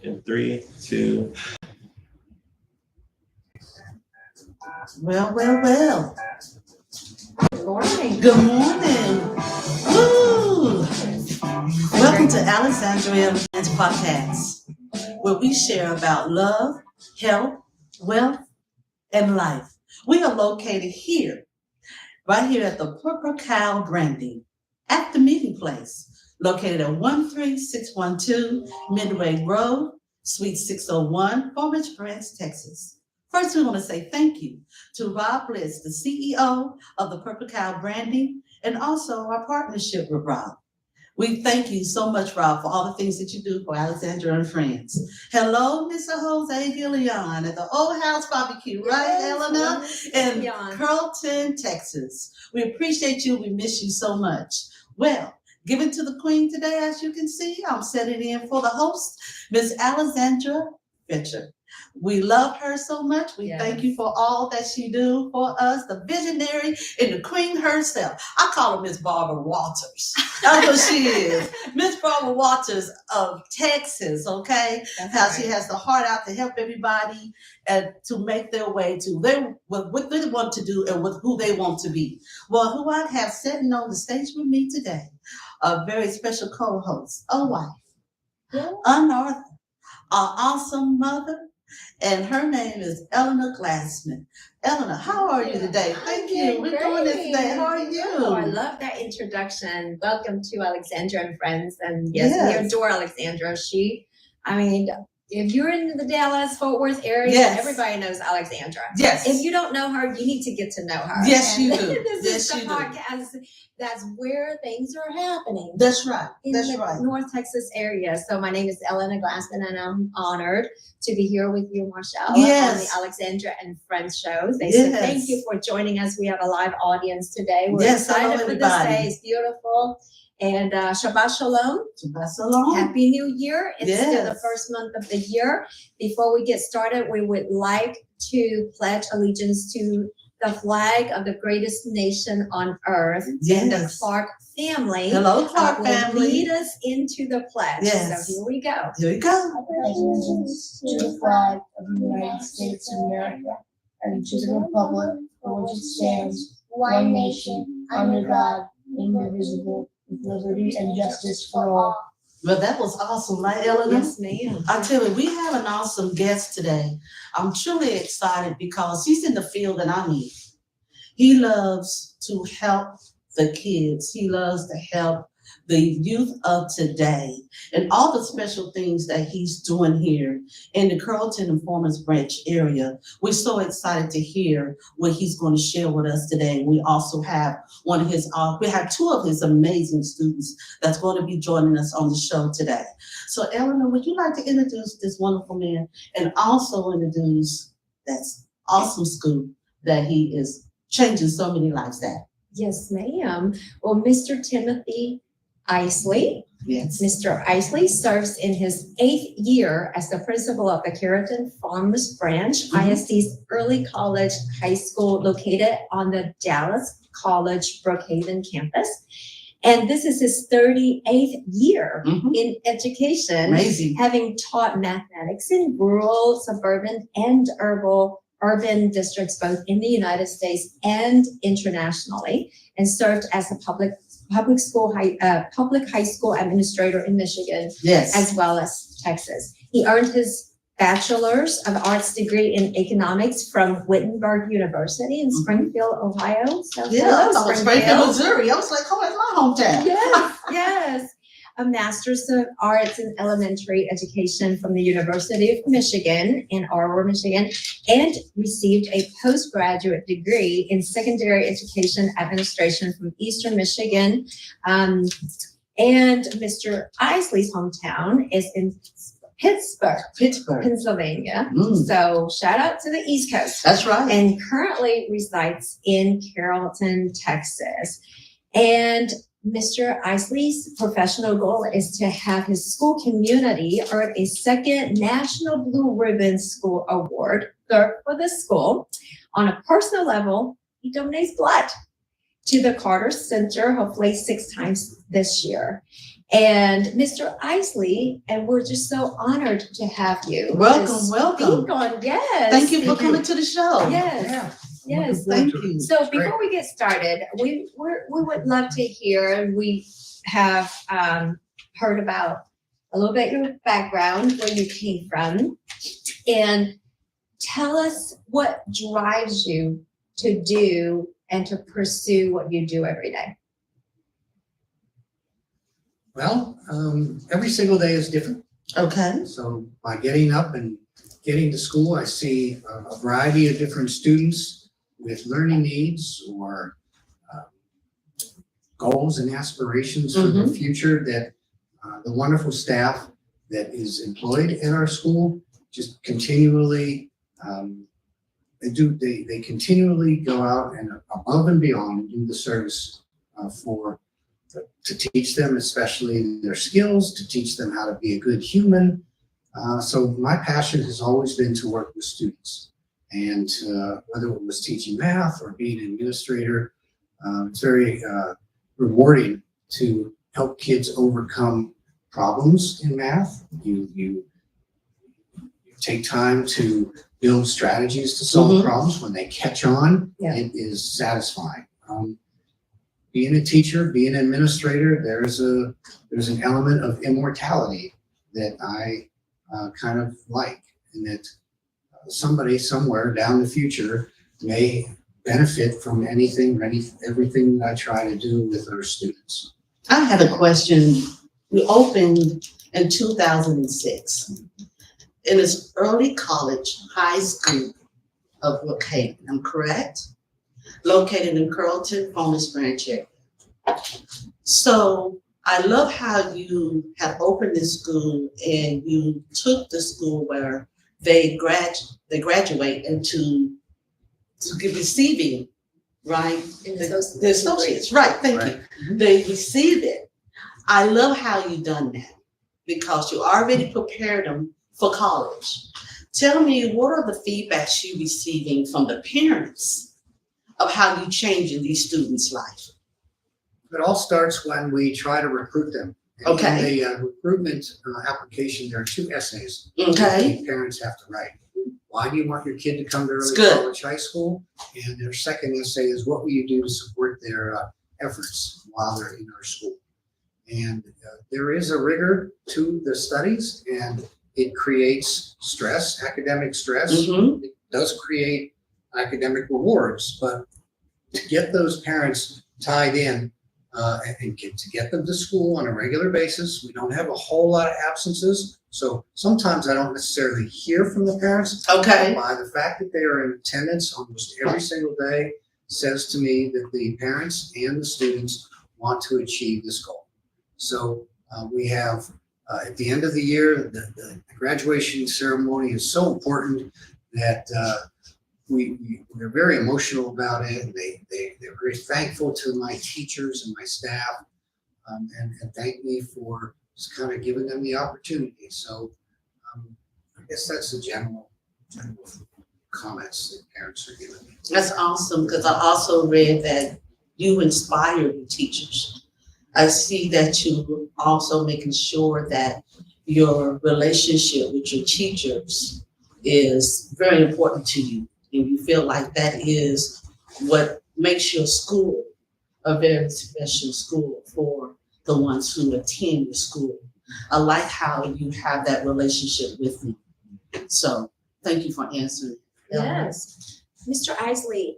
In 3, 2. Well. Good morning. Good morning. Woo! Welcome to Alexandra and Friends podcast, where we share about love, health, wealth, and life. We are located here, right here at the Purple Cow Branding, at the meeting place, located at 13612 Midway Road, Suite 601, Fort Ridge Branch, Texas. First, we want to say thank you to Rob Bliss, the CEO of the Purple Cow Branding, and also our partnership with Rob. We thank you so much, Rob, for all the things that you do for Alexandra and Friends. Hello, Mr. Jose DeLeon at the Old House Barbecue, right, Helena? In Carrollton, Texas. We appreciate you. We miss you so much. Well, given to the Queen today, as you can see, I'm setting in for the host, Miss Alexandra Fitcher. We love her so much. We thank you for all that she do for us, the visionary and the queen herself. I call her Miss Barbara Walters. That's what she is. Miss Barbara Walters of Texas, okay? How she has the heart out to help everybody and to make their way to what they want to do and with who they want to be. Well, who I have sitting on the stage with me today, a very special co-host, a wife, an author, an awesome mother, and her name is Eleanor Glassman. Eleanor, how are you today? Thank you. We're doing this today. How are you? Oh, I love that introduction. Welcome to Alexandra and Friends. And yes, we adore Alexandra. If you're in the Dallas-Fort Worth area, everybody knows Alexandra. Yes. If you don't know her, you need to get to know her. Yes, you do. This is the podcast. That's where things are happening. That's right. In the North Texas area. So my name is Eleanor Glassman, and I'm honored to be here with you, Marshall, on the Alexandra and Friends shows. They said thank you for joining us. We have a live audience today. We're excited for this day. It's beautiful. And Shabbat Shalom. Shabbat Shalom. Happy New Year. It's still the first month of the year. Before we get started, we would like to pledge allegiance to the flag of the greatest nation on earth, and the Clark family. Hello, Clark family. Lead us into the pledge. So here we go. Here we go. Allegiance to the flag of the United States of America and to the republic for which it stands, one nation, under God, indivisible, with liberty and justice for all. Well, that was awesome, right, Eleanor? Yes, ma'am. I tell you, we have an awesome guest today. I'm truly excited because he's in the field that I'm in. He loves to help the kids. He loves to help the youth of today and all the special things that he's doing here in the Carrollton and Foreman's Branch area. We're so excited to hear what he's going to share with us today. We also have we have two of his amazing students that's going to be joining us on the show today. So Eleanor, would you like to introduce this wonderful man and also introduce that awesome school that he is changing so many lives at? Yes, ma'am. Well, Mr. Timothy Isley. Yes. Mr. Isley serves in his 8th year as the principal of the Carrollton Farmers Branch, ISD's early college high school located on the Dallas College-Brookhaven campus. And this is his 38th year in education, having taught mathematics in rural, suburban, and urban districts, both in the United States and internationally, and served as a public high school administrator in Michigan, as well as Texas. He earned his Bachelors of Arts degree in economics from Wittenberg University in Springfield, Ohio. So Springfield, Missouri. I was like, oh, it's my hometown. Yes. A Master's of Arts in Elementary Education from the University of Michigan in Arbor, Michigan, and received a postgraduate degree in Secondary Education Administration from Eastern Michigan. And Mr. Isley's hometown is in Pittsburgh, Pennsylvania. So shout out to the East Coast. That's right. And currently resides in Carrollton, Texas. And Mr. Isley's professional goal is to have his school community earn a second National Blue Ribbon School Award, third for the school. On a personal level, he donates blood to the Carter Center, hopefully 6 times this year. And Mr. Isley, and we're just so honored to have you. Welcome, welcome. Speak on, yes. Thank you for coming to the show. Yes, yes. Thank you. So It's great. before we get started, we would love to hear, and we have heard about a little bit your background, where you came from, and tell us what drives you to do and to pursue what you do every day. Well, every single day is different. Okay. So by getting up and getting to school, I see a variety of different students with learning needs or goals and aspirations for the future that the wonderful staff that is employed in our school just continually they continually go out and above and beyond and do the service to teach them, especially their skills, to teach them how to be a good human. So my passion has always been to work with students, and whether it was teaching math or being an administrator, it's very rewarding to help kids overcome problems in math. You take time to build strategies to solve problems. When they catch on, it is satisfying. Being a teacher, being an administrator, there's an element of immortality that I kind of like, and that somebody somewhere down the future may benefit from everything that I try to do with our students. I had a question. You opened in 2006. In this early college high school of Brookhaven, I'm correct? Located in Carrollton, Bonus Branch area. So I love how you have opened this school and you took the school where they graduate into receiving, right? The associates, right? Thank you. They receive it. I love how you done that because you already prepared them for college. Tell me, what are the feedbacks you're receiving from the parents of how you changing these students' life? It all starts when we try to recruit them. And Okay. in the recruitment application, there are 2 essays Okay. that parents have to write. Why do you want your kid to come to It's early good. college high school? And their second essay is, what will you do to support their efforts while they're in our school? And there is a rigor to the studies, and it creates stress, academic stress. It does create academic rewards, but to get those parents tied in and to get them to school on a regular basis, we don't have a whole lot of absences. So sometimes I don't necessarily hear from the parents. Okay. By the fact that they are in attendance almost every single day says to me that the parents and the students want to achieve this goal. So we have at the end of the year, the graduation ceremony is so important that we're very emotional about it. And they're very thankful to my teachers and my staff, and thank me for just kind of giving them the opportunity. So I guess that's the general comments that parents are giving me. That's awesome, because I also read that you inspire your teachers. I see that you also making sure that your relationship with your teachers is very important to you. And you feel like that is what makes your school a very special school for the ones who attend your school. I like how you have that relationship with them. So thank you for answering. Yes. Mr. Isley,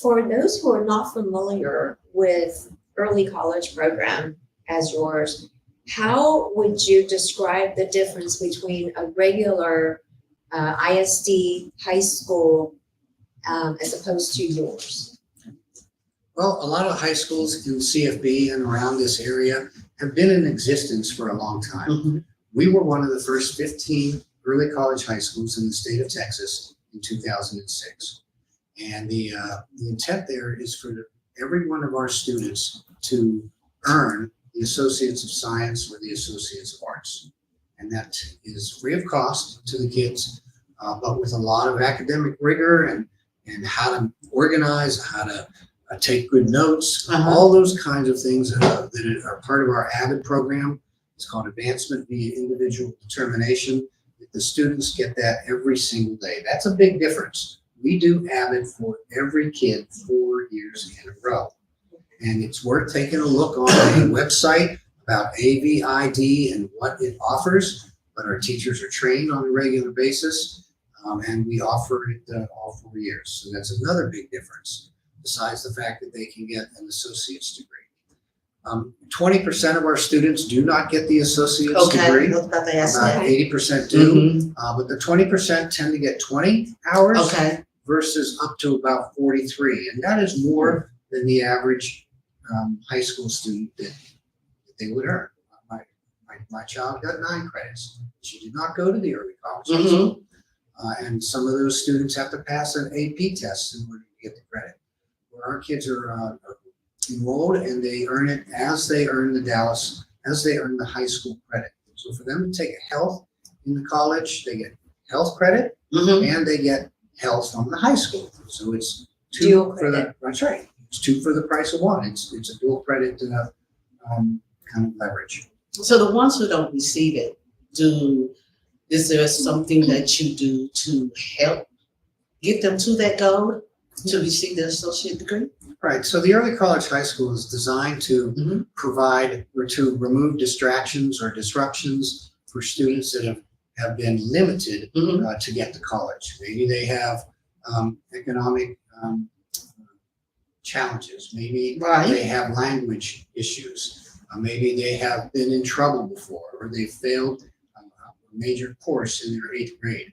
for those who are not familiar with early college program as yours, how would you describe the difference between a regular ISD high school as opposed to yours? Well, a lot of high schools in CFB and around this area have been in existence for a long time. We were one of the first 15 early college high schools in the state of Texas in 2006. And the intent there is for every one of our students to earn the Associates of Science or the Associates of Arts. And that is free of cost to the kids, but with a lot of academic rigor and how to organize, how to take good notes, Uh-huh. all those kinds of things that are part of our AVID program. It's called Advancement via Individual Determination. The students get that every single day. That's a big difference. We do AVID for every kid 4 years in a row. And it's worth taking a look on a website about AVID and what it offers, but our teachers are trained on a regular basis, and we offer it all 4 years. So that's another big difference, besides the fact that they can get an associate's degree. 20% of our students do not get the associate's Okay, degree. I was about to ask About that. 80% do, Mhm. but the 20% tend to get 20 hours Okay, versus up to about 43. And that is more than the average high school student that they would earn. My child got 9 credits. She did not go to the early college. Mhm. And some of those students have to pass an AP test in order to get the credit. Where our kids are enrolled and they earn it as they earn the high school credit. So for them to take health in the college, they get health credit Mhm. and they get health from the high school. So it's Dual for credit. that's right. It's 2 for the price of 1. It's a dual credit kind of leverage. So the ones who don't receive it, is there something that you do to help get them to that goal to receive their associate degree? Right. So the early college high school is designed to Mhm. provide or to remove distractions or disruptions for students that have been limited Mhm. to get to college. Maybe they have economic challenges. Maybe Right. they have language issues. Maybe they have been in trouble before, or they failed a major course in their 8th grade.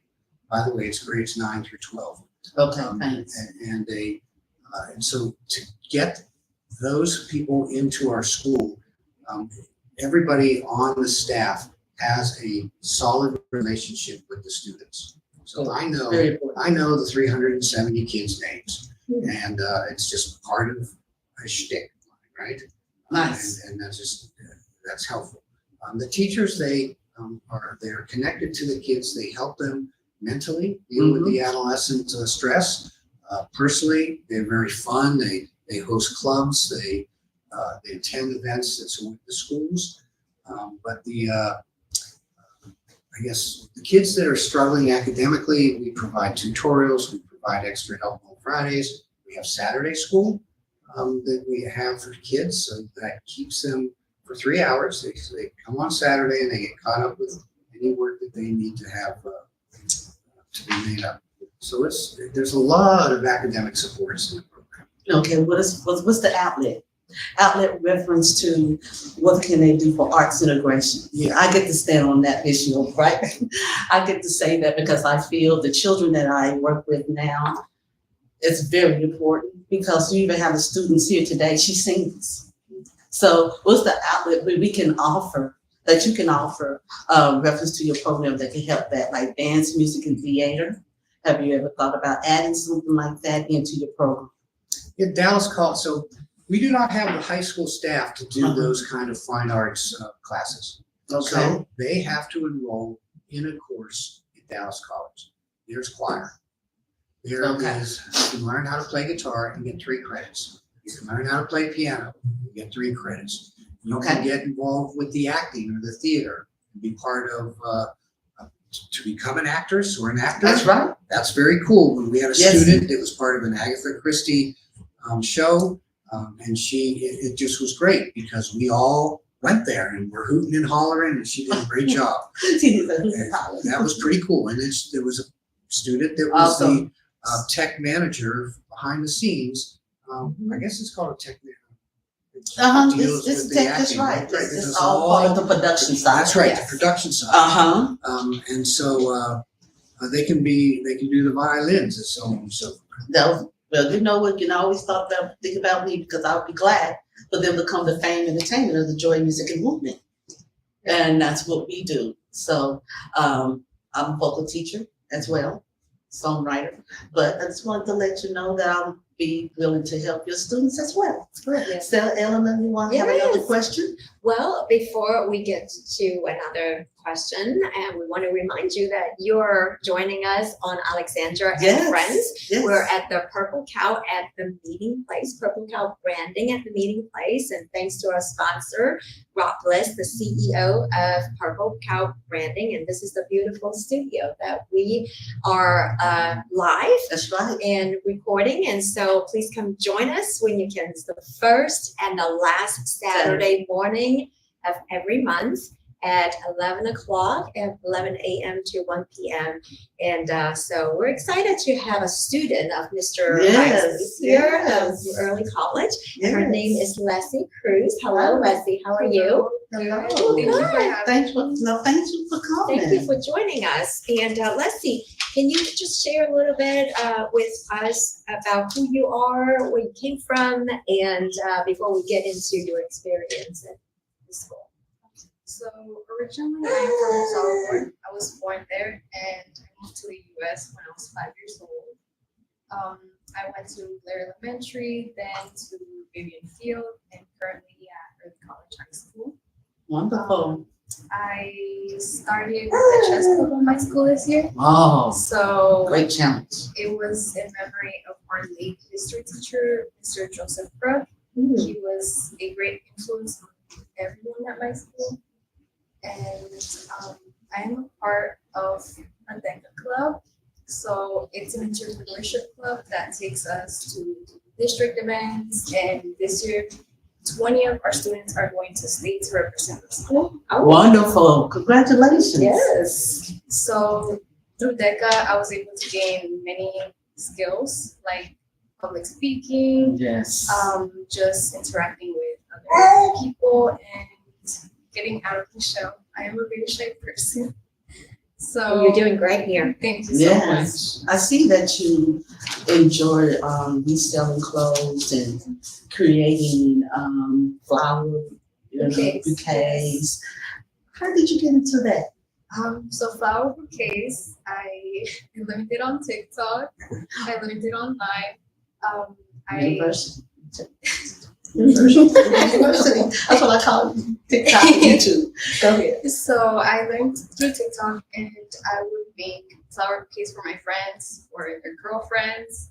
By the way, it's grades 9 through 12. Okay, thanks. And so to get those people into our school, everybody on the staff has a solid relationship with the students. So I know Very important. the 370 kids' names, and it's just part of a shtick, right? Nice. And that's helpful. The teachers, they are connected to the kids. They help them mentally deal with the adolescent stress. Personally, they're very fun. They host clubs. They attend events at the schools. But I guess the kids that are struggling academically, we provide tutorials. We provide extra help on Fridays. We have Saturday school that we have for kids, so that keeps them for 3 hours. They come on Saturday and they get caught up with any work that they need to have to be made up. So there's a lot of academic supports in the program. Okay, what's the outlet? Outlet reference to what can they do for arts integration? Yeah. I get to stand on that issue, right? I get to say that because I feel the children that I work with now, it's very important because we even have the students here today, she sings. So what's the outlet where we can offer, that you can offer reference to your program that can help that, like dance, music, and theater? Have you ever thought about adding something like that into your program? In Dallas College, so we do not have the high school staff to do those kind of fine arts classes. Okay. So they have to enroll in a course at Dallas College. There's choir. There is, you can learn how to play guitar and get 3 credits. You can learn how to play piano and get 3 credits. You can get involved with the acting or the theater and be part of, to become an actress or an actor. That's right. That's very cool. When we had a Yes. student that was part of an Agatha Christie show, and it just was great because we all went there and were hooting and hollering, and she did a great job. And that was pretty cool. And there was a student that was Awesome. the tech manager behind the scenes. I guess it's called a tech manager. Deals It's with the tech, that's acting, right. This It's is all part of the production side. That's right, Yes. the production side. And so they can do the violins and so on and so forth. Well, you know what, you can always think about me because I would be glad for them to come to Fame Entertainment of the Joy Music and Movement. And that's what we do. So I'm a vocal teacher as well, songwriter. But I just wanted to let you know that I'm be willing to help your students as well. Yes. So, Eleanor, you want to have another Yes. question? Well, before we get to another question, and we want to remind you that you're joining us on Alexandra and Yes. Friends. Yes. We're at the Purple Cow at the Meeting Place, Purple Cow branding at the Meeting Place. And thanks to our sponsor, Rob Bliss, the CEO of Purple Cow Branding. And this is the beautiful studio that we are live That's right. and recording. And so please come join us when you can. It's the first and the last Saturday morning of every month at 11 o'clock, at 11 a.m. to 1 p.m. And so we're excited to have a student of Mr. Yes, Isaacs here yes. of early college. Yes. Her name is Leslie Cruz. Hello, Leslie. How are you? Hello. Thank you for having Thank you for coming. Thank you for joining us. And Leslie, can you just share a little bit with us about who you are, where you came from, and before we get into your experience at the school? So originally I'm from Salvador. I was born there and I moved to the US when I was 5 years old. I went to Blair Elementary, then to Vivian Field, and currently at Early College High School. Wonderful. I started the chess club in my school this year. Oh, So great challenge. it was in memory of our late history teacher, Mr. Joseph Brook. Mm. He was a great influence on everyone at my school. And I am a part of a DECA club. So it's an entrepreneurship club that takes us to district events. And this year, 20 of our students are going to state to represent the school. Wonderful. Congratulations. Yes. So through DECA, I was able to gain many skills like public speaking, Yes. just interacting with other people and getting out of the shell. I am a very shy person. So Oh, you're doing great here. thank you so Yes. I see that you enjoy reselling clothes and creating flower bouquets. How did you get into that? much. So flower bouquets, I learned it on TikTok. I learned it online. University. University. That's what I call it. TikTok, YouTube. Go ahead. So I learned through TikTok, and I would make flower bouquets for my friends or their girlfriends,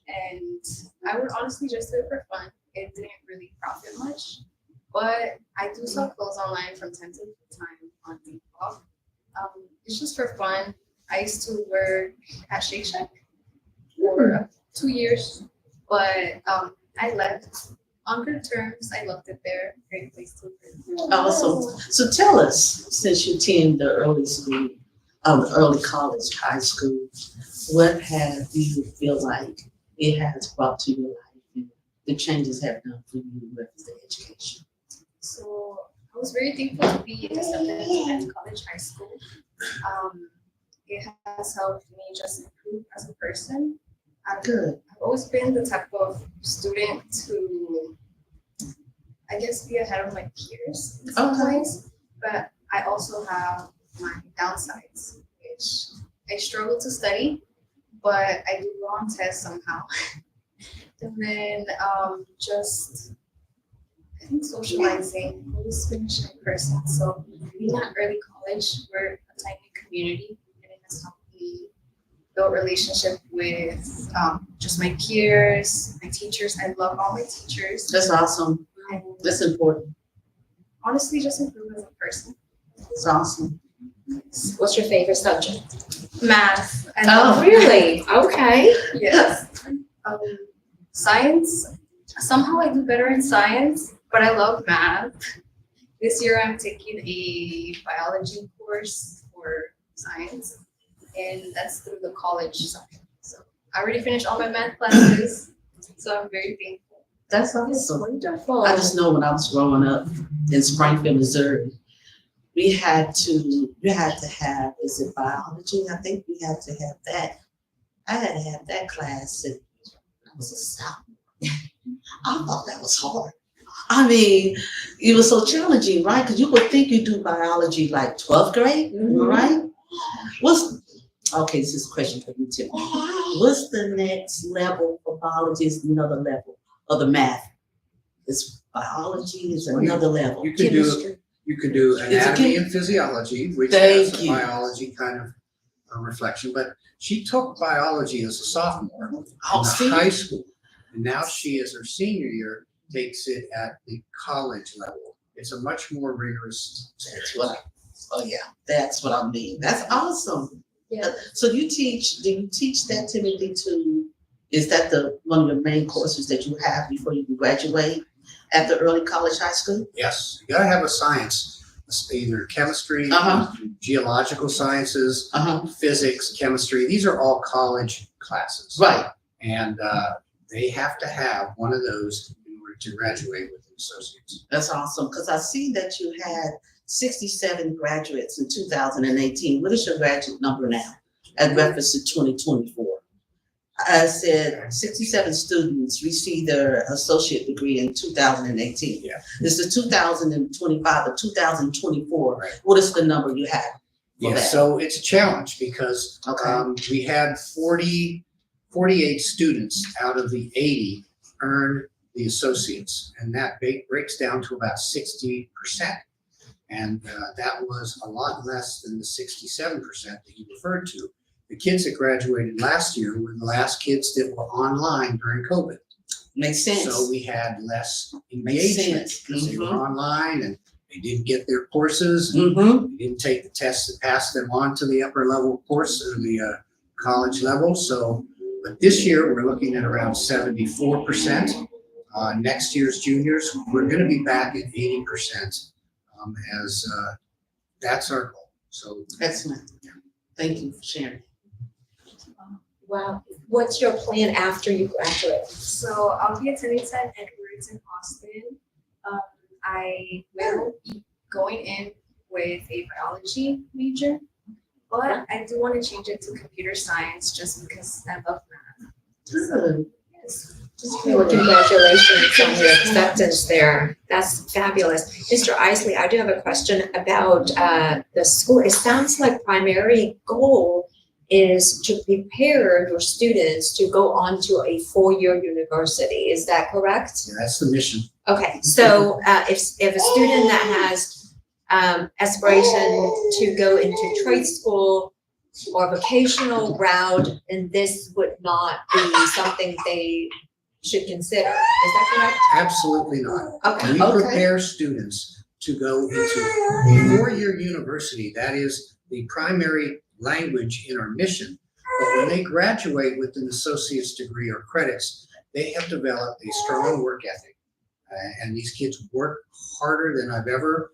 and I would honestly just do it for fun. It didn't really profit much, but I do sell clothes online from time to time on TikTok. It's just for fun. I used to work at Shake Shack for 2 years, but I left on good terms. I loved it there. Great place to live. Awesome. So tell us, since you attend the early college, high school, what have you feel like it has brought to your life and the changes have done for you with the education? So I was very thankful to be accepted at college, high school. It has helped me just improve as a person. Good. I've always been the type of student to, I guess, be ahead of my peers in some Okay. ways, but I also have my downsides, which I struggle to study, but I do well on tests somehow. And then just, I think socializing, I've always been a shy person. So being at early college, we're a tiny community, and it has helped me build relationship with just my peers, my teachers. I love all my teachers. That's awesome. And That's important. honestly, just improve as a person. It's awesome. What's your favorite subject? Math. I Oh, love really? Okay. Yes. Science. Somehow I do better in science, but I love math. This year I'm taking a biology course for science, and that's through the college side. So I already finished all my math classes, so I'm very thankful. That's That's awesome. wonderful. I just know when I was growing up in Springfield, Missouri, you had to have, is it biology? I think we had to have that. I had to have that class, and I was a sophomore. I thought that was hard. I mean, it was so challenging, right? Because you would think you do biology like 12th grade, Mhm. right? Okay, this is a question for you too. What's the next level for biology? Is another level of the math. It's biology is another level. You could do anatomy and physiology, which has a biology kind of a reflection, but she took biology as a sophomore in high school. And now she, as her senior year, takes it at the college level. It's a much more rigorous. That's what I mean. That's awesome. Yeah. So do you teach that typically is that one of the main courses that you have before you graduate at the early college, high school? Yes, you gotta have a science, either chemistry, geological sciences, physics, chemistry. These are all college classes. Right. And they have to have one of those in order to graduate with an associate's. That's awesome, because I see that you had 67 graduates in 2018. What is your graduate number now at reference to 2024? I said 67 students received their associate degree in 2018. Yeah. This is 2025 or 2024. Right. What is the number you have? Yeah, so it's a challenge because we had 48 students out of the 80 earn the associates, and that breaks down to about 60%. And that was a lot less than the 67% that you referred to. The kids that graduated last year were the last kids that were online during COVID. Makes sense. So we had less engagement because they were online and they didn't get their courses. And they didn't take the tests that passed them on to the upper level course or the college level. So, but this year we're looking at around 74%. Next year's juniors, we're going to be back at 80%. As that's our goal. So excellent. Thank you for sharing. Wow. What's your plan after you graduate? So I'll be attending St. Edward's in Austin. I will be going in with a biology major, but I do want to change it to computer science just because I love math. So, yes. Well, congratulations on your acceptance there. That's fabulous. Mr. Isley, I do have a question about the school. It sounds like primary goal is to prepare your students to go on to a four-year university. Is that correct? yeah, that's the mission. Okay, so if a student that has aspiration to go into trade school or vocational route, and this would not be something they should consider. Is that correct? Absolutely not. Okay. We prepare students to go into a four-year university. That is the primary language in our mission. But when they graduate with an associate's degree or credits, they have developed a strong work ethic. And these kids work harder than I've ever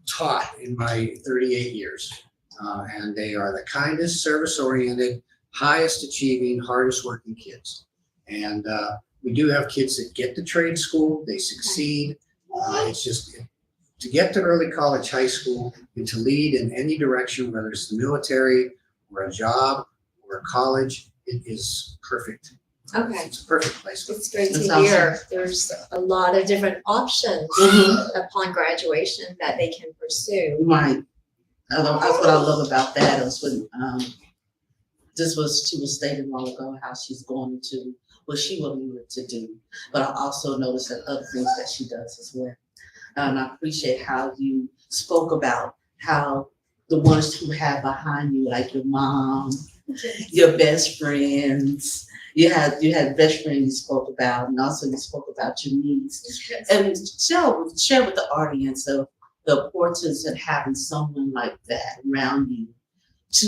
taught in my 38 years. And they are the kindest, service-oriented, highest achieving, hardest working kids. And we do have kids that get to trade school, they succeed. It's just to get to early college, high school, and to lead in any direction, whether it's the military or a job or a college, it is perfect. Okay. It's a perfect place. It's great That's to hear. There's a lot of different options upon graduation that they can pursue. Right. That's what I love about that is when she was stating a while ago how she's going to what she wanted to do. But I also noticed that other things that she does as well. And I appreciate how you spoke about how the ones who have behind you, like your mom, your best friends, you had best friends you spoke about, and also you spoke about your niece. And share with the audience of the importance of having someone like that around you to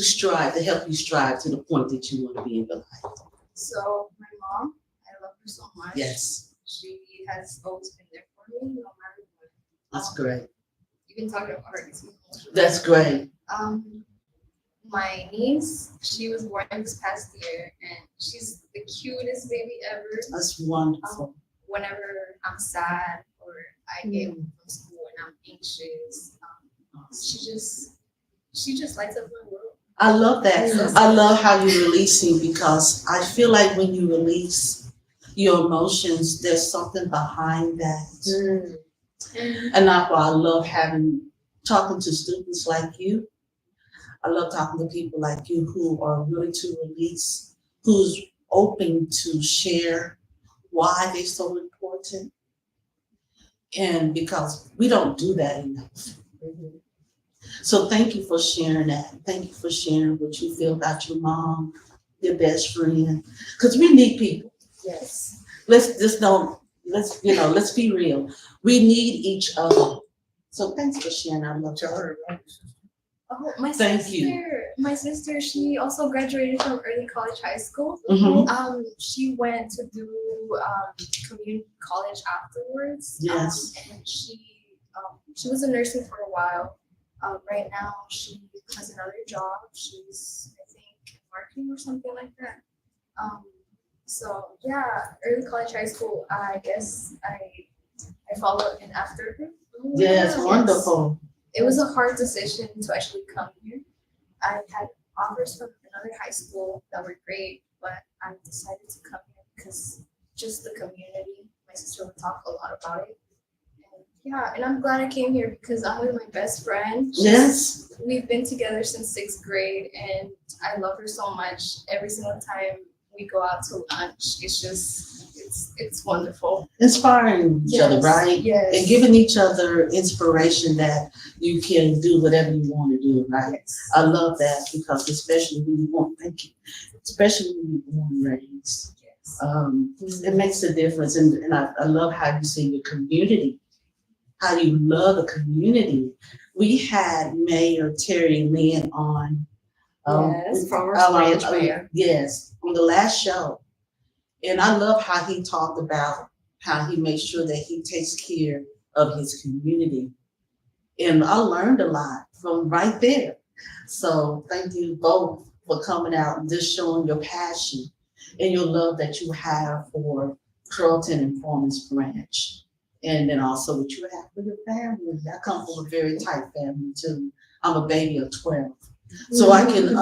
help you strive to the point that you want to be in your life. So my mom, I love her so much. Yes. She has always been there for me, no matter what. That's great. Even talking about her, That's great. My niece, she was born this past year, and she's the cutest baby ever. That's wonderful. Whenever I'm sad or I get home from school and I'm anxious, she just lights up my world. I love that. I love how you're releasing, because I feel like when you release your emotions, there's something behind that. And that's why I love talking to students like you. I love talking to people like you who are willing to release, who's open to share why they're so important. And because we don't do that enough. So thank you for sharing that. Thank you for sharing what you feel about your mom, your best friend. Because we need people. Yes. Let's be real. We need each other. So thanks for sharing. I love Tell you. her about it. Oh, my Thank sister. you. My sister, she also graduated from early college high school. Mhm. She went to do community college afterwards. Yes. And she was in nursing for a while. Right now she has another job. She's, I think, marketing or something like that. So yeah, early college high school. I guess I followed in after her. Yes, Yes. wonderful. It was a hard decision to actually come here. I had offers from another high school that were great, but I decided to come here because just the community. My sister would talk a lot about it. And yeah, and I'm glad I came here because I'm with my best friend. Yes. We've been together since 6th grade and I love her so much. Every single time we go out to lunch, it's wonderful. Inspiring each other, right? Yes. And giving each other inspiration that you can do whatever you want to do, right? Yes. I love that because especially when you want, thank you, especially when you're born and raised, Yes. it makes a difference. And I love how you say your community, how you love the community. We had Mayor Terry Lynn on. Yes, former branch mayor. Yes, on the last show. And I love how he talked about how he makes sure that he takes care of his community. And I learned a lot from right there. So thank you both for coming out and just showing your passion and your love that you have for Carrollton and Farmers Branch. And then also what you have for your family. I come from a very tight family too. I'm a baby of 12. So I can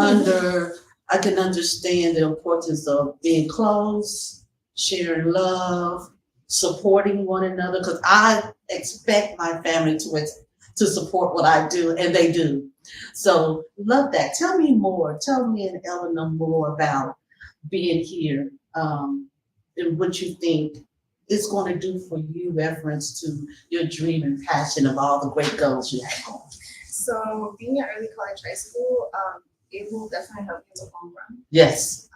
understand the importance of being close, sharing love, supporting one another, because I expect my family to support what I do, and they do. So love that. Tell me more. Tell me and Eleanor more about being here and what you think it's going to do for you, reference to your dream and passion of all the great goals you have. So being at early college high school, it will definitely help me in the long run. Yes.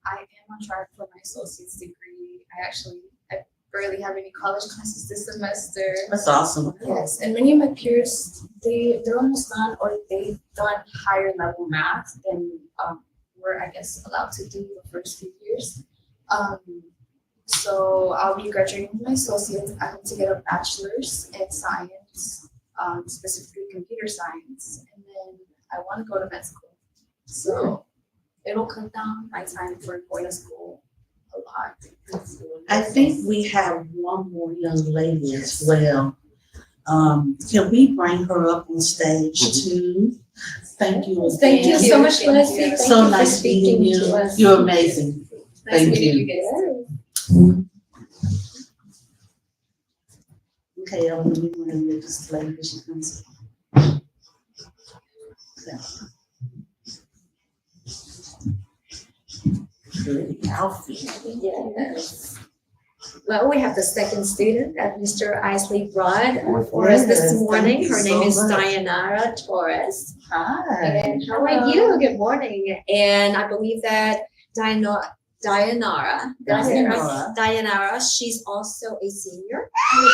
I am on track for my associate's degree. I barely have any college classes this semester. That's awesome. Yes, and many of my peers, they're almost done or they've done higher level math than we're, I guess, allowed to do the first few years. So I'll be graduating with my associates. I hope to get a bachelor's in science, specifically computer science, and then I want to go to med school. So it'll cut down my time for going to school a lot. I think we have one more young lady as well. Can we bring her up on stage too? Thank you again. Thank you so much, Thank Leslie. you. Thank So you for nice meeting speaking to you. us. You're amazing. Nice Thank meeting you. you guys. Okay, Ellen, you want to just let her, she comes. Pretty outfit. Yes. Well, we have the second student that Mr. Isley brought for us this Yes, morning. thank you Her name is so much. Dayanara Torres. Hi. And how are you? Good morning. And I believe that Dayanara, she's also a senior. Oh,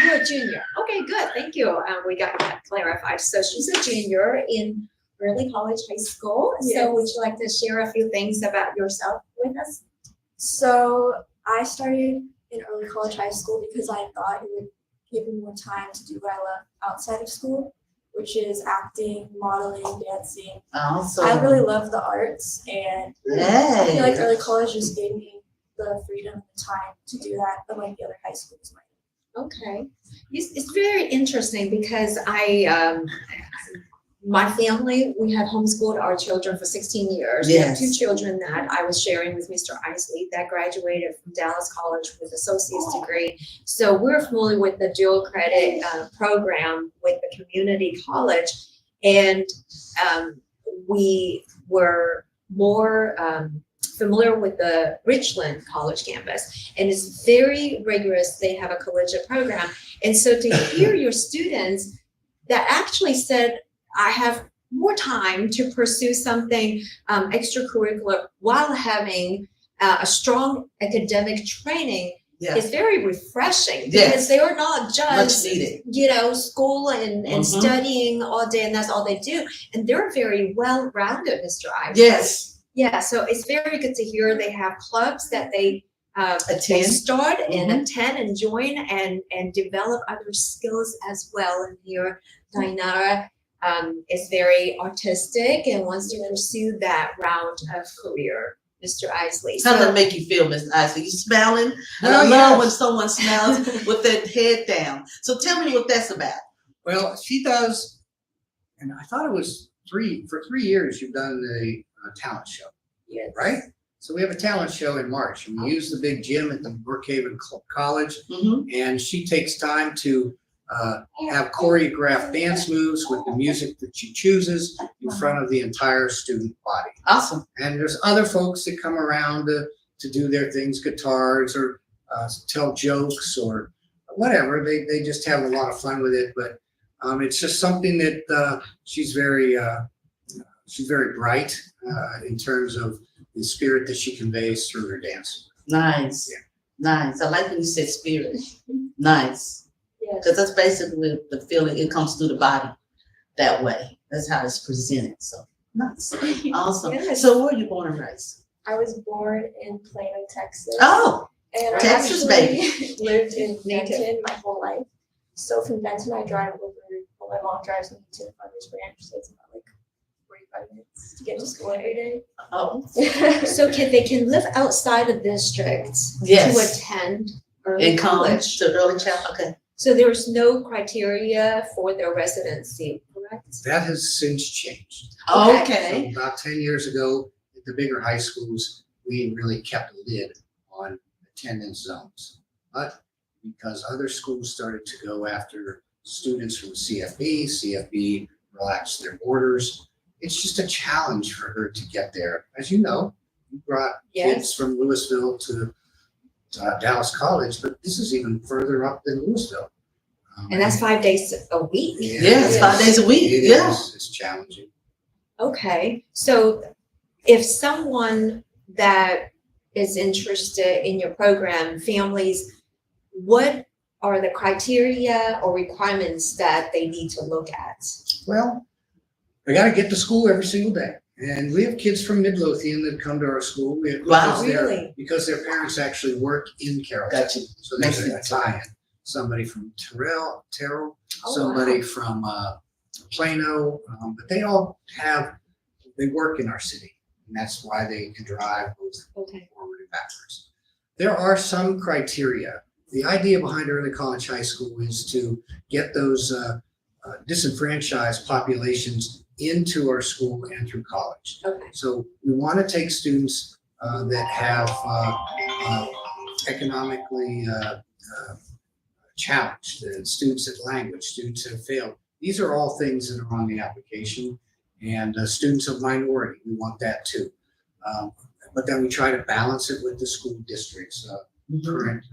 good, junior. Okay, good. Thank you. We got that clarified. So she's a junior in early college high school. Yes. So would you like to share a few things about yourself with us? So I started in early college high school because I thought it would give me more time to do what I love outside of school, which is acting, modeling, dancing. Awesome. I really love the arts, and I feel like Yay. early college just gave me the freedom and the time to do that, unlike the other high schools might. Okay. It's very interesting because my family, we have homeschooled our children for 16 years. We have Yes. 2 children that I was sharing with Mr. Isley that graduated from Dallas College with associate's degree. So we're familiar with the dual credit program with the community college. And we were more familiar with the Richland College campus, and it's very rigorous. They have a collegiate program. And so to hear your students that actually said, I have more time to pursue something extracurricular while having a strong academic training is very refreshing, because they are not just, school and studying all day and that's all they do. And they're very well-rounded, Mr. Ives. Yes. Yeah, so it's very good to hear they have clubs that they Attend. start and attend and join and develop other skills as well. And here, Dainara is very artistic and wants to pursue that round of career. Mr. Isley. How does that make you feel, Mr. Isley? You smiling? And I love when someone smiles with their head down. So tell me what that's about. Well, she does, and I thought it was for 3 years you've done a talent show, right? So we have a talent show in March, and we use the big gym at the Brookhaven College, and she takes time to have choreographed dance moves with the music that she chooses in front of the entire student body. Awesome. And there's other folks that come around to do their things, guitars or tell jokes or whatever. They just have a lot of fun with it. But it's just something that she's very bright in terms of the spirit that she conveys through her dance. Nice. Yeah. Nice. I like when you said spirit. Nice. Yes. Because that's basically the feeling, it comes through the body that way. That's how it's presented. So nice. Awesome. Yes. So where are you born and raised? I was born in Plano, Texas. Oh, and Texas, I actually lived in Benton my whole life. So from Benton, I drive over, well, my mom drives me to the Farmers Branch, so it's about like 45 minutes to get to school every day. oh. So they can live outside of districts Yes. to attend early In college. college to early child. Okay. So there's no criteria for their residency, correct? That has since changed. Okay. So about 10 years ago, at the bigger high schools, we really kept a lid on attendance zones. But because other schools started to go after students from CFB relaxed their borders, it's just a challenge for her to get there. As you know, you brought kids from Louisville to Dallas College, but this is even further up than Louisville. And that's 5 days a week. Yeah, it's 5 days a week. It Yeah. is. It's challenging. Okay, so if someone that is interested in your program, families, what are the criteria or requirements that they need to look at? Well, they got to get to school every single day. And we have kids from Midlothian that come to our school. We have Wow. Really? because their parents actually work in Carrollton. Gotcha. So there's a tie-in. Somebody from Terrell, Oh, somebody from Plano, but they work in our city. And that's why they can drive both forward and backwards. There are some criteria. The idea behind early college high school is to get those disenfranchised populations into our school and through college. Okay. So we want to take students that have economically challenged, students at language, students that have failed. These are all things that are on the application. And students of minority, we want that too. But then we try to balance it with the school district's current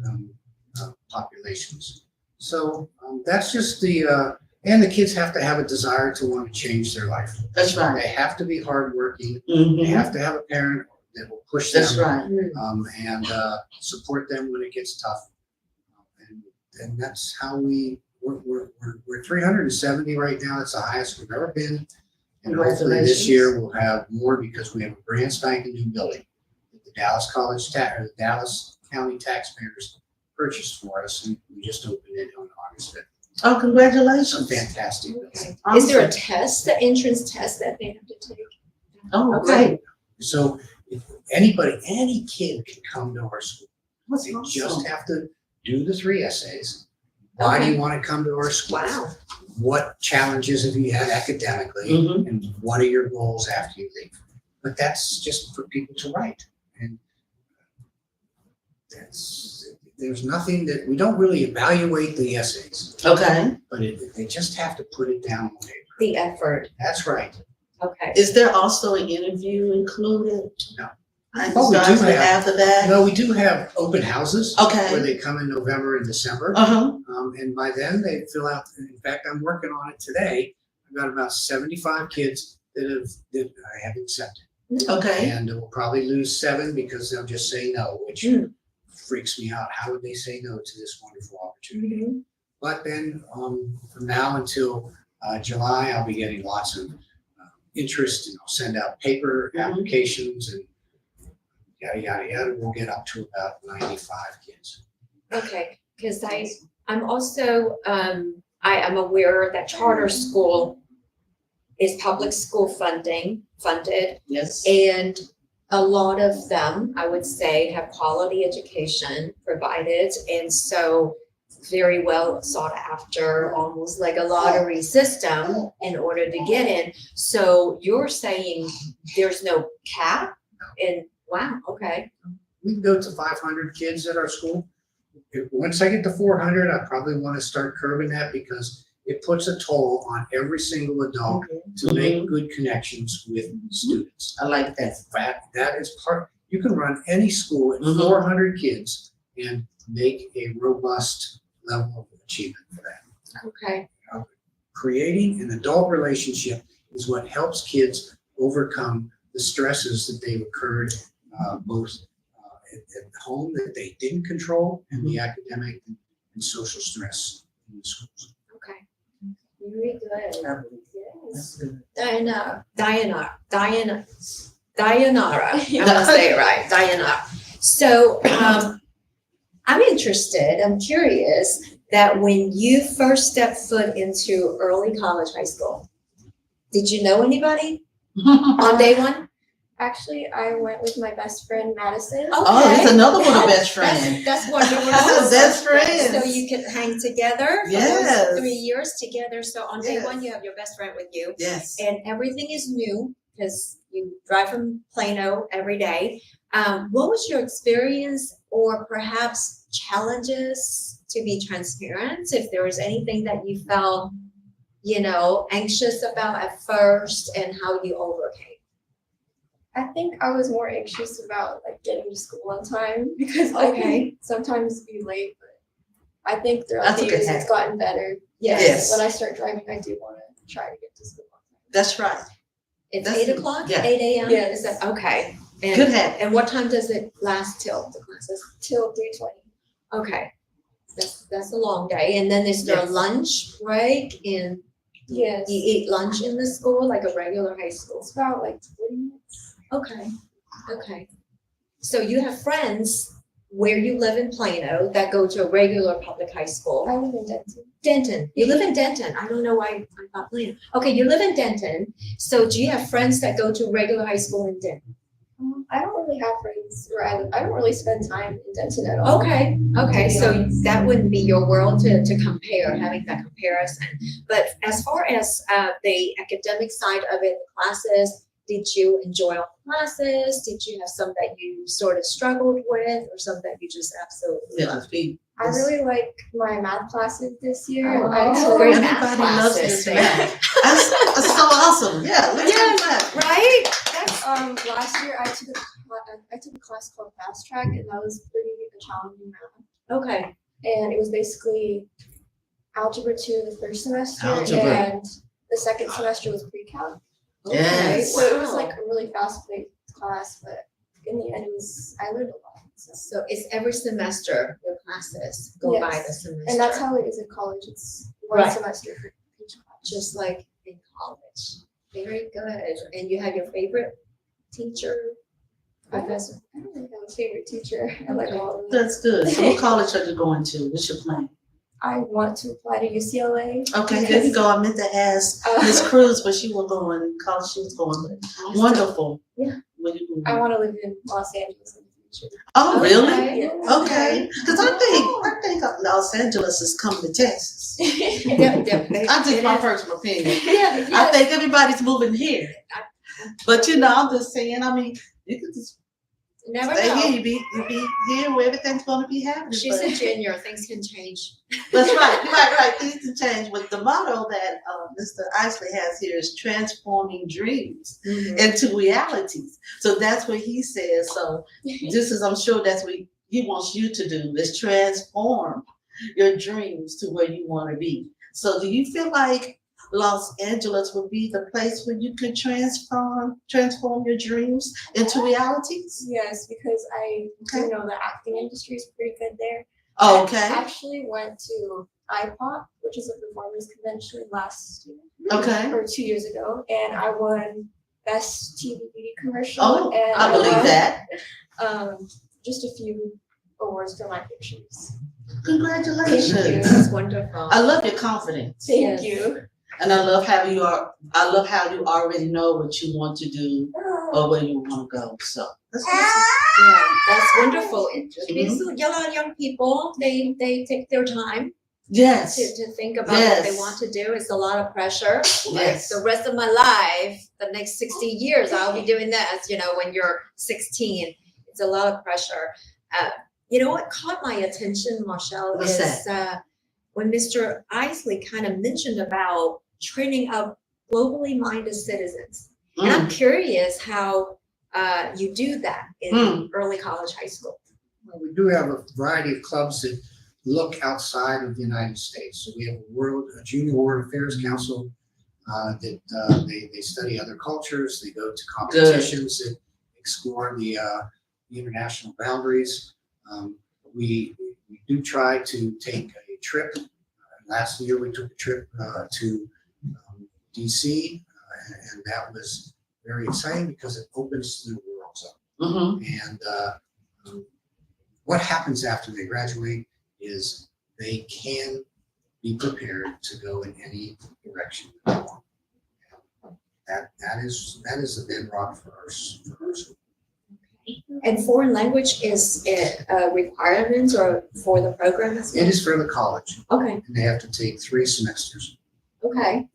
populations. So that's just and the kids have to have a desire to want to change their life. That's right. They have to be hardworking. They Mm-hmm. have to have a parent that will push them That's right. and support them when it gets tough. And that's how we're 370 right now. It's the highest we've ever been. And hopefully this year we'll have more because we have a brand spanking new building that the Dallas the Dallas County taxpayers purchased for us, and we just opened it on August 5th. Oh, It's a congratulations. fantastic building. Is there a test, the entrance test that they have to take? Oh, Okay. great. So if any kid can come to our school. That's They awesome. just have to do the 3 essays. Why do you want to come to our school? Wow. What challenges have you had academically? Mhm. And what are your goals after you leave? But that's just for people to write. And there's nothing that, we don't really evaluate the essays, Okay. but they just have to put it down on paper. The effort. That's right. Okay. Is there also an interview included? No. And Oh, we do starts have- after that? No, we do have open houses where Okay. they come in November and December. Uh-huh. And by then they fill out, in fact, I'm working on it today. I've got about 75 kids that I have accepted. Okay. And we'll probably lose 7 because they'll just say no, which freaks me out. How would they say no to this wonderful opportunity? But then from now until July, I'll be getting lots of interest, and I'll send out paper applications and yada, yada, yada. We'll get up to about 95 kids. Okay, because I'm also, I am aware that charter school is public school funded, Yes. and a lot of them, I would say, have quality education provided, and so very well sought after, almost like a lottery system in order to get in. So you're saying there's no cap? And wow, okay. We can go to 500 kids at our school. Once I get to 400, I probably want to start curbing that because it puts a toll on every single adult to make good connections with students. I like that. In fact, that is part, you can run any school at 400 kids and make a robust level of achievement for that. Okay. Creating an adult relationship is what helps kids overcome the stresses that they've occurred both at home that they didn't control and the academic and social stress in the schools. Okay. Very good. That's Yes. good. Dayanara. I'm gonna say it right. Dayanara. So I'm interested, I'm curious that when you first stepped foot into early college, high school, did you know anybody on day one? Actually, I went with my best friend Madison. Oh, it's another one, a best friend. That's wonderful. That's a best friend. So you could hang together for Yes. those 3 years together. So on day Yes. one, you have your best friend with you. Yes. And everything is new because you drive from Plano every day. What was your experience or perhaps challenges, to be transparent, if there was anything that you felt, anxious about at first and how you overcame? I think I was more anxious about like getting to school on time because I Okay. can sometimes be late, but I think throughout That's the a good years habit. it's gotten better. Yes. When I start driving, I do want to try to get to school on time. That's right. It's That's 8 it. o'clock, Yeah. 8 a.m.? Yes. Is that, okay. And, Good habit. and what time does it last till, the classes? Till 3:20. Okay. That's a long day. And then is there a Yes. lunch break and Yes. you eat lunch in the school like a regular high school? It's about like 40 minutes. Okay, okay. So you have friends where you live in Plano that go to a regular public high school. I live in Denton. Denton, you live in Denton. I don't know why I thought Plano. Okay, you live in Denton. So do you have friends that go to regular high school in Denton? I don't really have friends where I live. I don't really spend time in Denton at all. Okay, okay, so that wouldn't be your world to compare, having that comparison. But as far as the academic side of it, the classes, did you enjoy all the classes? Did you have some that you sort of struggled with or some that you just absolutely Yeah, loved? just be. I really like my math classes this year. Oh, I oh, great took- math Everybody loves classes this there. math. That's so awesome. Yeah. Let's Yes. do that. Right? That's last year I took a class called Fast Track, and that was pretty challenging math. okay. And it was basically Algebra 2 the first semester, Algebra. and the second semester was pre-calc. Okay. Yes. So it was Wow. like a really fast-paced class, but in the end, I learned a lot. So it's every semester your classes go by Yes. the semester. And that's how it is in college. It's one Right. semester for each class. Just like in college. Very good. And you have your favorite teacher, professor? I don't really have a favorite teacher. I like all of them. That's good. So what college are you going to? What's your plan? I want to apply to UCLA. Okay, there you go. I meant to ask Miss Cruz, but she was going, college she was going. But wonderful. Yeah. Where you going? I want to live in Los Angeles in the future. Oh, really? Okay. Okay. Because I think Los Angeles is coming to Texas. I just my personal opinion. Yeah, I think everybody's moving here. But I'm just saying, I mean, you could just Never Stay know. here, you be here where everything's gonna be happening. She's but- a junior, things can change. That's right. Things can change. But the motto that Mr. Isley has here is transforming dreams into realities. So that's what he says. So this is, I'm sure that's what he wants you to do, is transform your dreams to where you want to be. So do you feel like Los Angeles would be the place where you could transform your dreams into realities? Yes, because I do know the acting industry is pretty good there. Okay. I actually went to IPOP, which is a performers convention last year Okay. or 2 years ago, and I won Best TV Beauty Commercial. Oh, and I believe won, that. just a few awards for my pictures. Congratulations. That's wonderful. I love your confidence. Thank Yes. you. And I love how you already know what you want to do or where you want to go. So that's awesome. Yeah, that's wonderful. These young people, they take their time Yes. to think about what they Yes. want to do. It's a lot of pressure. Like Yes. the rest of my life, the next 60 years, I'll be doing that. When you're 16, it's a lot of pressure. You know what caught my attention, Marshall, What's is when Mr. Isley kind of mentioned about training up globally minded citizens. And I'm curious how you do that in early college, high school. Well, we do have a variety of clubs that look outside of the United States. So we have a Junior World Affairs Council that they study other cultures. They go to competitions that explore the international boundaries. We do try to take a trip. Last year we took a trip to DC, and that was very exciting because it opens the world up. And what happens after they graduate is they can be prepared to go in any direction they want. That is the bedrock for our school. And foreign language is a requirement or for the program as well? It is for the college, Okay, and they have to take 3 semesters. okay.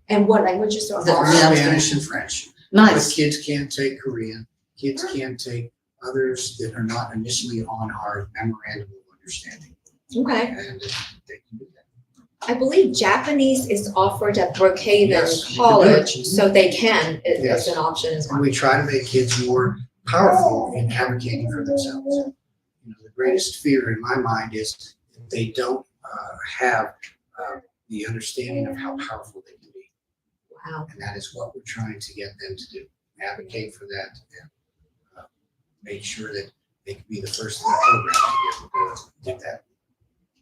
And what languages are offered? Spanish and French. But Nice. kids can take Korean. Kids can take others that are not initially on our memorandum of understanding, Okay. and they can do that. I believe Japanese is offered at Brookhaven Yes, you can do College, it. so they can, it's Yes. an option as And well. we try to make kids more powerful in advocating for themselves. The greatest fear in my mind is that they don't have the understanding of how powerful they can be. Wow. And that is what we're trying to get them to do, advocate for that and make sure that they can be the first in the program to be able to do that.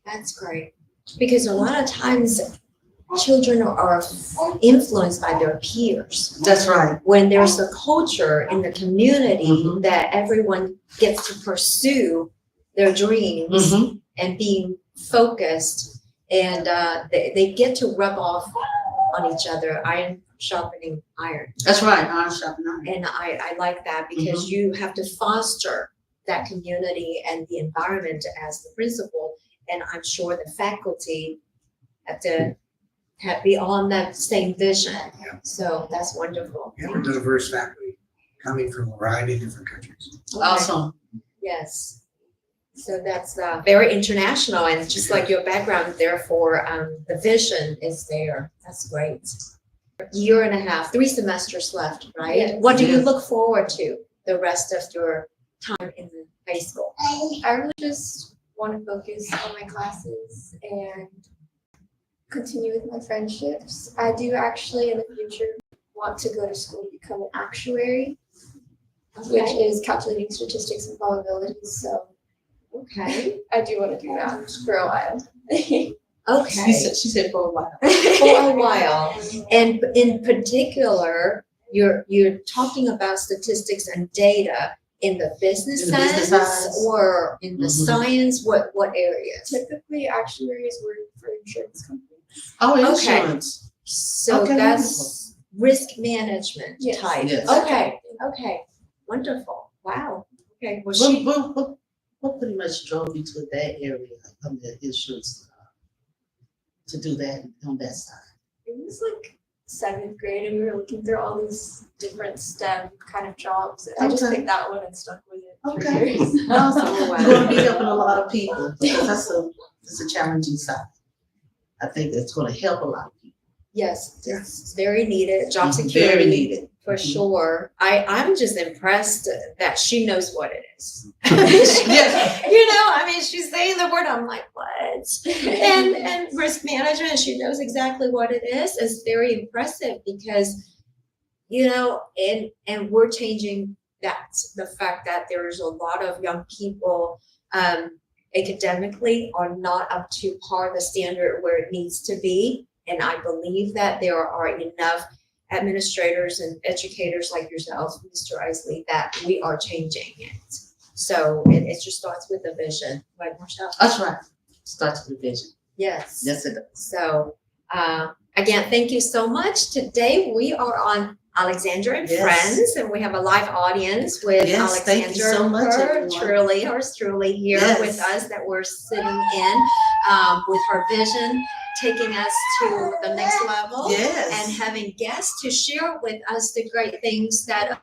That's great. Because a lot of times children are influenced by their peers. That's right. When there's a culture in the community Mhm. that everyone gets to pursue their dreams Mhm. and being focused, and they get to rub off on each other, iron sharpening iron. That's right. Iron sharpening iron. And I like that because you have to foster that community and the environment as the principal. And I'm sure the faculty have to be on that same vision. Yeah. So that's wonderful. We have a diverse faculty coming from a variety of different countries. Okay. Awesome. Yes. So that's very international, and just like your background, therefore, the vision is there. That's great. Year and a half, 3 semesters left, right? Yes. What do you Yes. look forward to the rest of your time in the high school? I really just want to focus on my classes and continue with my friendships. I do actually in the future want to go to school to become an actuary, which is calculating statistics and probabilities. So Okay. I do want to do that for a while. Okay. She said for a while. For a while. And in particular, you're talking about statistics and data in the business In the business sense science. or in the Mhm. science, what areas? Typically, actuaries work for insurance companies. Oh, Okay. insurance. So Okay, that's risk management Yes. type. Yes. Okay, wonderful. Wow. Okay, well, What pretty much drove you to that area of the insurance to do that on that side? It was like 7th grade, and we were looking through all these different STEM kind of jobs. And I just Okay. picked that one and stuck with it. Okay. years. Awesome. Oh, wow. You're gonna be helping a lot of people, because that's a challenging side. I think it's gonna help a lot of people. Yes, it's very needed, job Very security, needed. for Mhm. sure. I'm just impressed that she knows what it is. Yeah. You know, I mean, she's saying the word, I'm like, what? And risk management, she knows exactly what it is. It's very impressive because, you know, and we're changing that, the fact that there's a lot of young people academically are not up to par the standard where it needs to be. And I believe that there are enough administrators and educators like yourself, Mr. Isley, that we are changing it. So it just starts with a vision, right, Marshall? That's right. Starts with vision. Yes. Yes, it does. So again, thank you so much. Today we are on Alexandra and Yes. Friends, and we have a live audience with Yes, Alexandra. thank you so much, everyone. Yours truly here Yes. with us, that we're sitting in with her vision, taking us to the next level. Yes. And having guests to share with us the great things that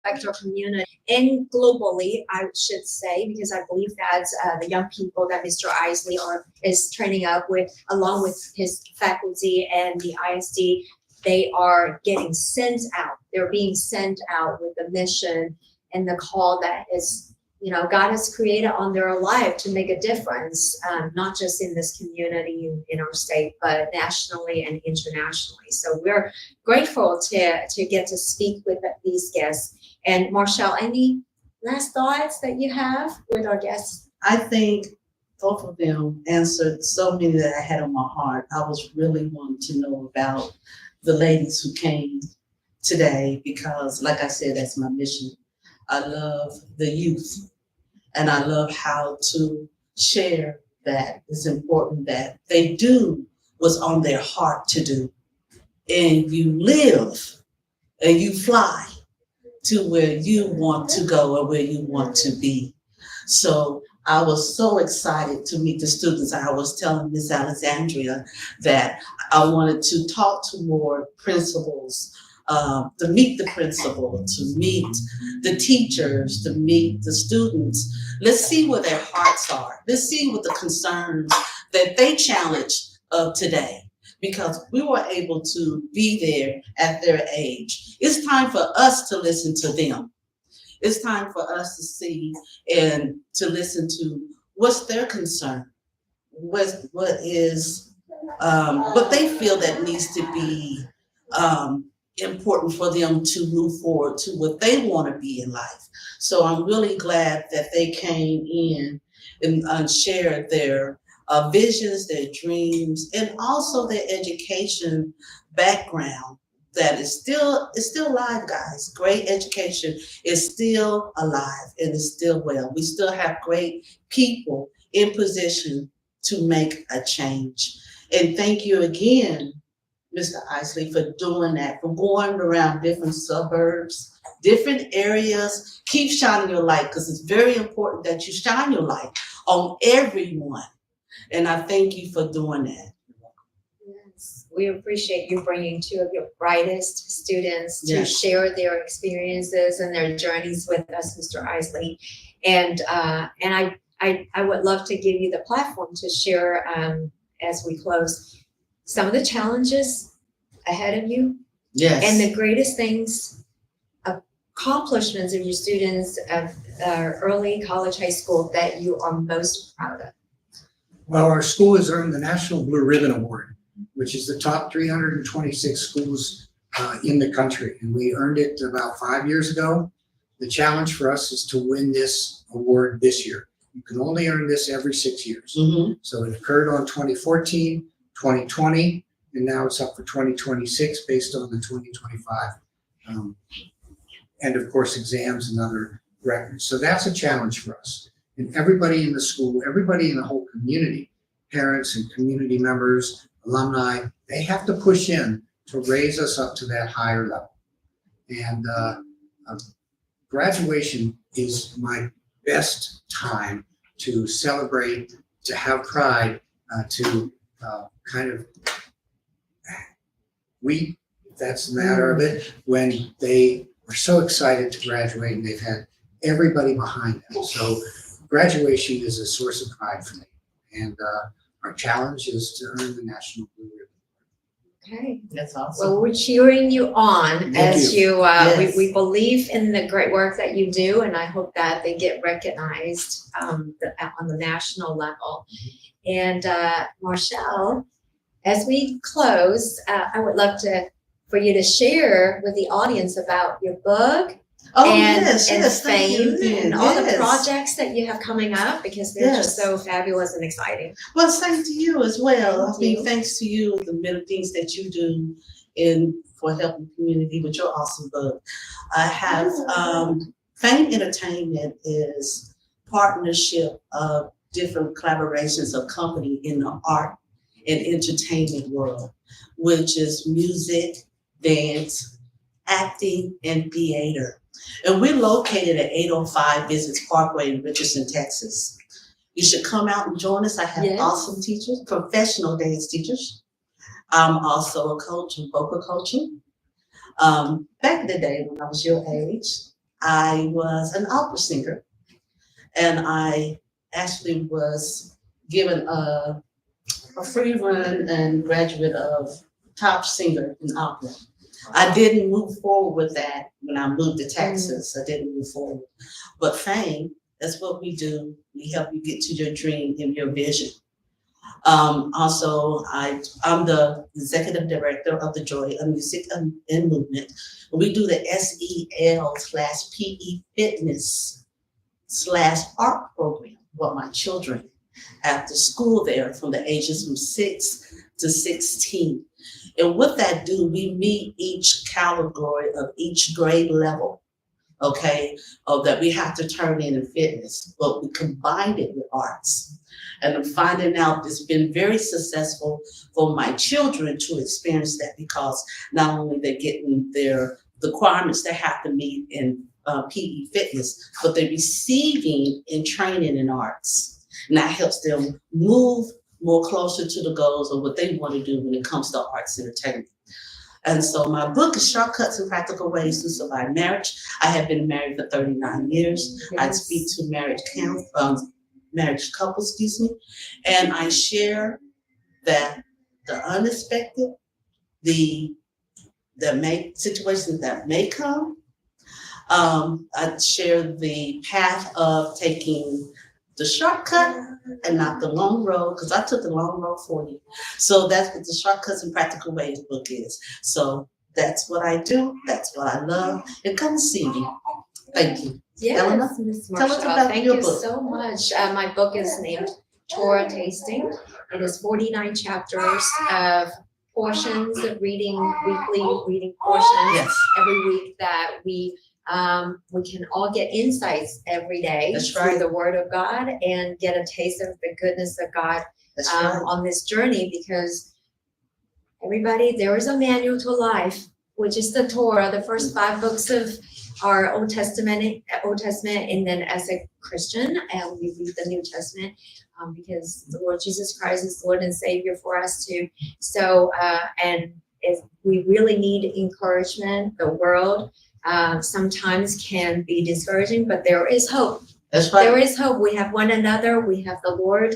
affect our community and globally, I should say, because I believe that the young people that Mr. Isley is training up with, along with his faculty and the ISD, they are getting sent out. They're being sent out with the mission and the call that is, you know, God has created on their life to make a difference, not just in this community in our state, but nationally and internationally. So we're grateful to get to speak with these guests. And Marshall, any last thoughts that you have with our guests? I think both of them answered so many that I had on my heart. I was really wanting to know about the ladies who came today because, like I said, that's my mission. I love the youth, and I love how to share that it's important that they do what's on their heart to do. And you live and you fly to where you want to go or where you want to be. So I was so excited to meet the students. I was telling Miss Alexandra that I wanted to talk to more principals, to meet the principal, to meet the teachers, to meet the students. Let's see where their hearts are. Let's see what the concerns that they challenge of today, because we were able to be there at their age. It's time for us to listen to them. It's time for us to see and to listen to what's their concern, what they feel that needs to be important for them to move forward to what they want to be in life. So I'm really glad that they came in and shared their visions, their dreams, and also their education background. That is still alive, guys. Great education is still alive and is still well. We still have great people in position to make a change. And thank you again, Mr. Isley, for doing that, for going around different suburbs, different areas. Keep shining your light, because it's very important that you shine your light on everyone. And I thank you for doing that. Yes, we appreciate you bringing two of your brightest students to Yes. share their experiences and their journeys with us, Mr. Isley. And I would love to give you the platform to share, as we close, some of the challenges ahead of you Yes. and the greatest things, accomplishments of your students of early college, high school that you are most proud of. Well, our school has earned the National Blue Ribbon Award, which is the top 326 schools in the country. And we earned it about 5 years ago. The challenge for us is to win this award this year. You can only earn this every 6 years. Mm-hmm. So it occurred on 2014, 2020, and now it's up for 2026 based on the 2025. And of course, exams and other records. So that's a challenge for us. And everybody in the school, everybody in the whole community, parents and community members, alumni, they have to push in to raise us up to that higher level. And graduation is my best time to celebrate, to have pride, to kind of weep, if that's the matter of it, when they are so excited to graduate and they've had everybody behind them. So graduation is a source of pride for me. And our challenge is to earn the National Blue Ribbon. Okay. That's awesome. Well, we're cheering you on Thank as you. Yes. we believe in the great work that you do, and I hope that they get recognized on the national level. And Marshall, as we close, I would love for you to share with the audience about your book and thank you. fame and all the Yes. projects that you have coming up, because they're just so fabulous and exciting. Well, same to you as well. Thank I mean, you. thanks to you, the many things that you do for helping the community with your awesome book. I have Fame Entertainment is partnership of different collaborations of company in the art and entertainment world, which is music, dance, acting, and theater. And we're located at 805 Business Parkway in Richardson, Texas. You should come out and join us. I have Yes. awesome teachers, professional dance teachers. I'm also a coach in vocal coaching. Back in the day when I was your age, I was an opera singer. And I actually was given a free run and graduate of top singer in opera. I didn't move forward with that when I moved to Texas. I didn't move forward. But Fame, that's what we do. We help you get to your dream and your vision. Also, I'm the executive director of the Joy of Music and Movement. We do the SEL/PE fitness/art program for my children after school there from the ages from 6 to 16. And what that do, we meet each category of each grade level, okay, that we have to turn in fitness, but we combine it with arts. And I'm finding out it's been very successful for my children to experience that, because not only they're getting their requirements they have to meet in PE fitness, but they're receiving in training in arts. And that helps them move more closer to the goals of what they want to do when it comes to arts entertainment. And so my book is Shortcuts and Practical Ways to Survive Marriage. I have been married for 39 years. I speak to marriage couples, and I share that the unexpected, the situations that may come. I share the path of taking the shortcut and not the long road, because I took the long road for you. So that's what the Shortcuts and Practical Ways book is. So that's what I do. That's what I love. And come see me. Thank you. Eleanor, Yes, Ms. tell us Marshall, about thank your you book. so much. My book is named Torah Tasting. It is 49 chapters of portions of weekly reading portions Yes. every week that we can all get insights every day That's through right. the Word of God and get a taste of the goodness of God That's right. on this journey, because everybody, there is a manual to life, which is the Torah, the first 5 books of our Old Testament, and then as a Christian, we read the New Testament because the Lord Jesus Christ is Lord and Savior for us too. So, and if we really need encouragement, the world sometimes can be discouraging, but there is hope. That's right. There is hope. We have one another. We have the Lord.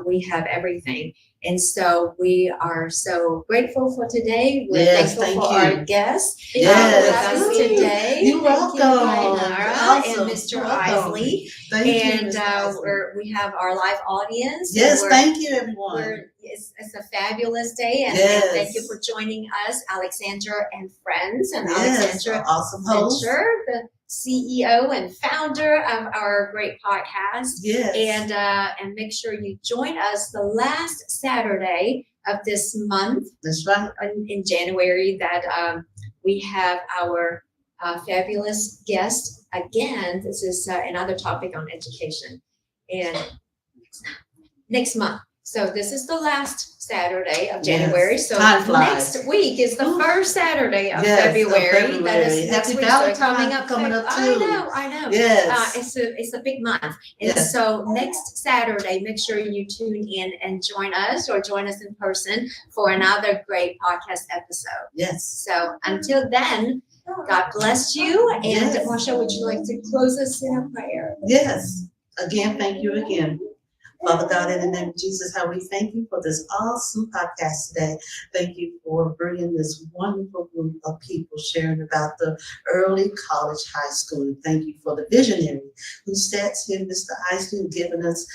We have everything. And so we are so grateful for today. We're Yes, thankful thank for you. our guests Yes. with us today. You're Thank you, welcome. Dainara Awesome. and Mr. Welcome. Isley. Thank you, And Ms. Isley. we have our live audience. Yes, and thank you, everyone. it's a fabulous day, and Yes. thank you for joining us, Alexandra and friends, and Yes, Alexandra awesome host. Fincher, the CEO and founder of our great podcast. Yes. And make sure you join us the last Saturday of this month That's right. in January, that we have our fabulous guest again. This is another topic on education, and next month. So this is the last Saturday of January. Yes. So Time flies. next week is the first Saturday of Yes, of February. That is February. next Happy week. So Valentine's coming up too. I know. Yes. It's a big month. And Yes. so next Saturday, make sure you tune in and join us, or join us in person for another great podcast episode. Yes. So until then, God bless you. And Yes. Marsha, would you like to close us in a prayer? Yes. Again, thank you again. Father God, in the name of Jesus, how we thank you for this awesome podcast today. Thank you for bringing this wonderful group of people sharing about the early college high school. And thank you for the visionary who sits here, Mr. Isley, giving us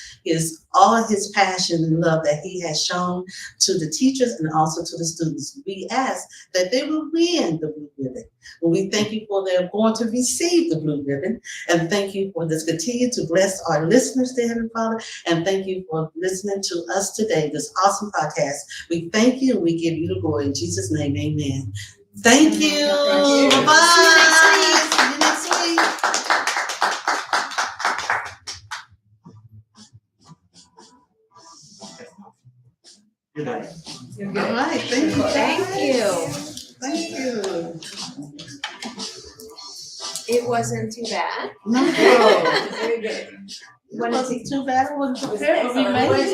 all his passion and love that he has shown to the teachers and also to the students. We ask that they will win the blue ribbon. And we thank you for they're going to receive the blue ribbon. And thank you for this. Continue to bless our listeners, dear Heavenly Father. And thank you for listening to us today, this awesome podcast. We thank you and we give you the glory. In Jesus' name, amen. Thank you. Bye. See you next week. Good night. All right. Thank you. Thank you. Thank you. It wasn't too bad. No. Very good. It wasn't too bad. I wasn't prepared, but we made it.